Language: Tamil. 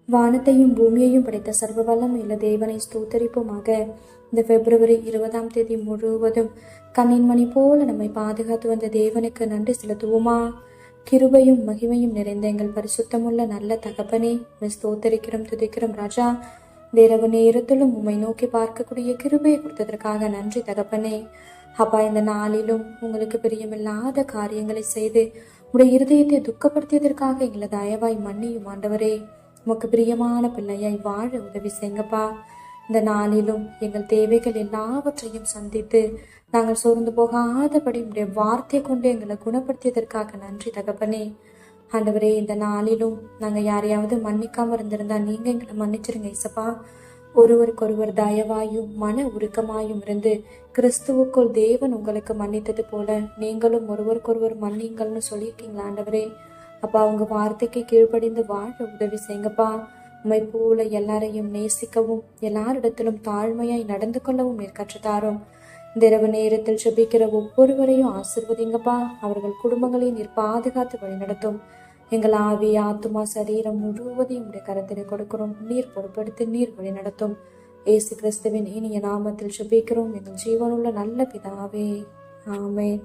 வானத்தையும் பூமியையும் படைத்த சர்வ வல்லமையுள்ள தேவனை ஸ்தோத்தரிப்போமாக. இந்த பிப்ரவரி 20ஆம் தேதி முழுவதும் கண்ணின் மணி போல நம்மை பாதுகாத்து வந்த தேவனுக்கு நன்றி செலுத்துவோமா? கிருபையும் மகிமையும் நிறைந்த எங்கள் பரிசுத்தமுள்ள நல்ல தகப்பனே, ஸ்தோத்தரிக்கிறோம், துதிக்கிறோம் ராஜா. இந்த இரவு நேரத்திலும் உம்மை நோக்கி பார்க்கக்கூடிய கிருபையை கொடுத்ததற்காக நன்றி தகப்பனே. அப்பா, இந்த நாளிலும் உங்களுக்கு பிரியமில்லாத காரியங்களை செய்து உடைய இருதயத்தை துக்கப்படுத்தியதற்காக எங்களை தயவாய் மன்னியும் ஆண்டவரே. உமக்கு பிரியமான பிள்ளையாய் வாழ உதவி செய்யுங்கப்பா. இந்த நாளிலும் எங்கள் தேவைகள் எல்லாவற்றையும் சந்தித்து நாங்கள் சோர்ந்து போகாதபடி உடைய வார்த்தை கொண்டு எங்களை குணப்படுத்தியதற்காக நன்றி தகப்பனே. ஆண்டவரே, இந்த நாளிலும் நாங்கள் யாரையாவது மன்னிக்காம இருந்திருந்தா நீங்க எங்களை மன்னிச்சிருங்க இசப்பா. ஒருவருக்கொருவர் தயவாயும் மன உருக்கமாயும் இருந்து கிறிஸ்துவுக்குள் தேவன் உங்களுக்கு மன்னித்தது போல நீங்களும் ஒருவருக்கொருவர் மன்னிங்கள்னு சொல்லியிருக்கீங்களா ஆண்டவரே. அப்பா, உங்க வார்த்தைக்கு கீழ்ப்படிந்து வாழ உதவி செய்யுங்கப்பா. உம்மை போல எல்லாரையும் நேசிக்கவும் எல்லாரிடத்திலும் தாழ்மையாய் நடந்து கொள்ளவும் நீர் கற்றுத்தாரும். இந்த இரவு நேரத்தில் ஜெபிக்கிற ஒவ்வொருவரையும் ஆசிர்வதிங்கப்பா. அவர்கள் குடும்பங்களையும் நீர் பாதுகாத்து வழிநடத்தும். எங்கள் ஆவி, ஆத்துமா, சரீரம் முழுவதையும் உடைய கரத்தினை கொடுக்கிறோம். நீர் பொறுப்படுத்தி நீர் வழிநடத்தும். இயேசு கிறிஸ்துவின் இனிய நாமத்தில் ஜெபிக்கிறோம் எங்கள் ஜீவனுள்ள நல்ல பிதாவே, ஆமென்.